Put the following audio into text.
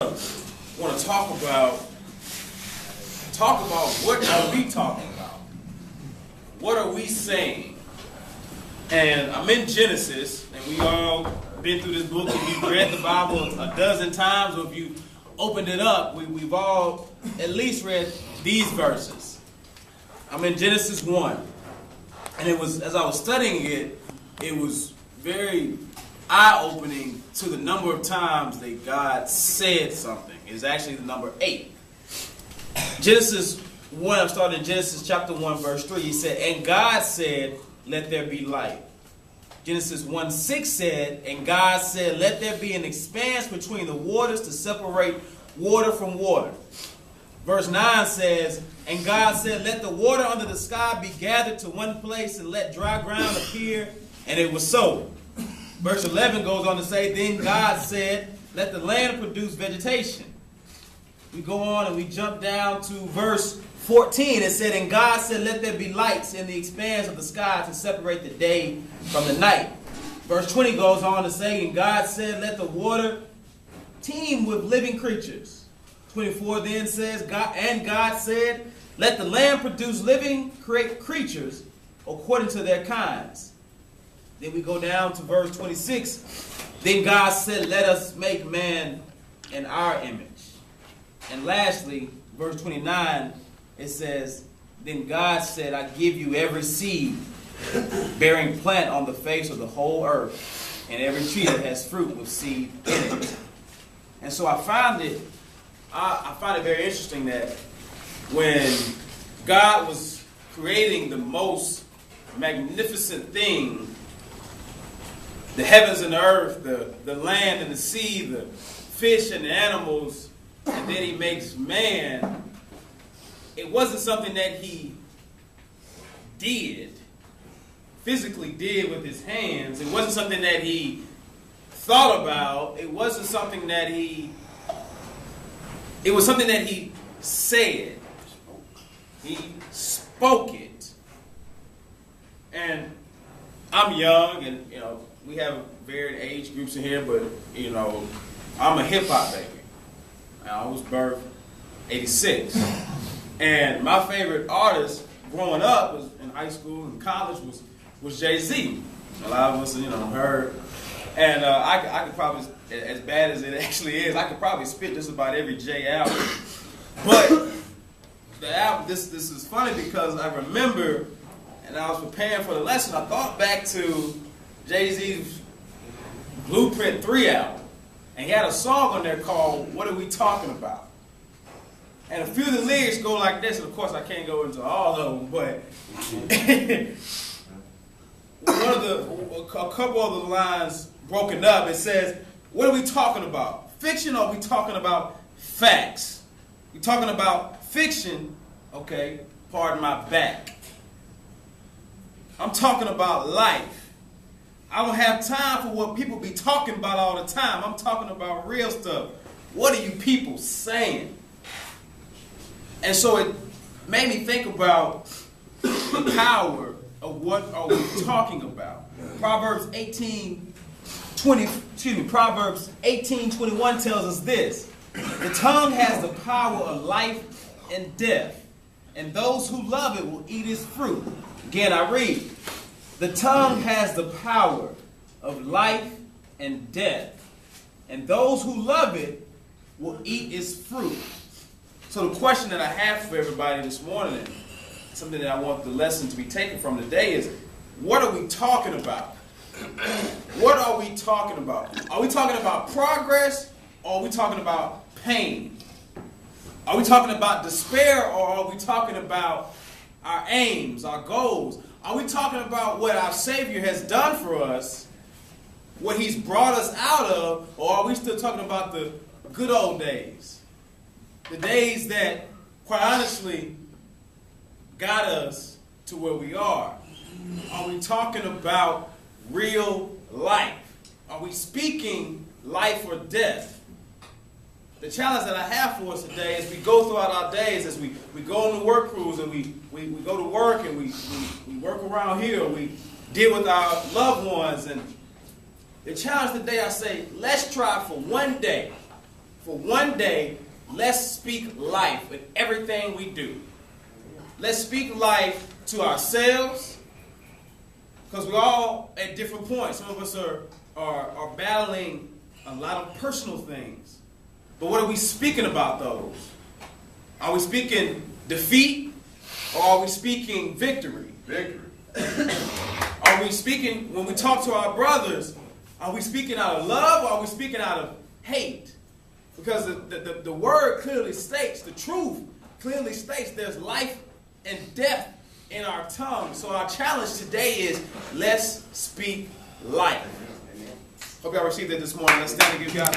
want to talk about what are we talking about? What are we saying? And I'm in Genesis, and we all been through this book. If you've read the Bible a dozen times, or if you opened it up, we've all at least read these verses. I'm in Genesis 1. And it was, as I was studying it, it was very eye-opening to the number of times that God said something. It's actually the number 8. Genesis 1, I'm starting in Genesis chapter 1, verse 3. He said, "And God said, let there be light." Genesis 1:6 said, "And God said, let there be an expanse between the waters to separate water from water." Verse 9 says, "And God said, let the water under the sky be gathered to one place, and let dry ground appear. And it was so." Verse 11 goes on to say, "Then God said, let the land produce vegetation." We go on and we jump down to verse 14. It said, "And God said, let there be lights in the expanse of the sky to separate the day from the night." Verse 20 goes on to say, "And God said, let the water teem with living creatures." 24 then says, "And God said, let the land produce living creatures according to their kinds." Then we go down to verse 26. "Then God said, let us make man in our image." And lastly, verse 29, it says, "Then God said, I give you every seed bearing plant on the face of the whole earth, and every tree that has fruit with seed in it." And so I find it very interesting that when God was creating the most magnificent thing, the heavens and the earth, the land and the sea, the fish and the animals, and then he makes man, it wasn't something that he physically did with his hands. It wasn't something that he thought about. It was something that he said. He spoke it. And I'm young, and we have varied age groups in here, but I'm a hip hop baby. I was birthed 86. And my favorite artist growing up was in high school and college was Jay-Z. A lot of us, heard. And I could probably, as bad as it actually is, I could probably spit just about every Jay album. But the album, this is funny because I remember, and I was preparing for the lesson, I thought back to Jay-Z's Blueprint 3 album. And he had a song on there called "What Are We Talking About?" And a few of the lyrics go like this, and of course I can't go into all of them, but a couple of the lines broken up, it says, "What are we talking about? Fiction, or are we talking about facts? We talking about fiction, okay, pardon my back. I'm talking about life. I don't have time for what people be talking about all the time. I'm talking about real stuff. What are you people saying?" And so it made me think about the power of what are we talking about. Proverbs 18:21 tells us this: "The tongue has the power of life and death, and those who love it will eat its fruit." Again, I read, "The tongue has the power of life and death, and those who love it will eat its fruit." So the question that I have for everybody this morning, and something that I want the lesson to be taken from today, is, what are we talking about? What are we talking about? Are we talking about progress, or are we talking about pain? Are we talking about despair, or are we talking about our aims, our goals? Are we talking about what our Savior has done for us, what He's brought us out of, or are we still talking about the good old days? The days that, quite honestly, got us to where we are. Are we talking about real life? Are we speaking life or death? The challenge that I have for us today as we go throughout our days, as we go on the work crews and we go to work and we work around here, we deal with our loved ones. And the challenge today, I say, let's try for one day for one day, let's speak life in everything we do. Let's speak life to ourselves, because we're all at different points. Some of us are battling a lot of personal things. But what are we speaking about those? Are we speaking defeat, or are we speaking victory? Victory. Are we speaking, when we talk to our brothers, are we speaking out of love, or are we speaking out of hate? Because the word clearly states, the truth clearly states there's life and death in our tongue. So our challenge today is, let's speak life. Hope y'all received it this morning. Let's stand and give God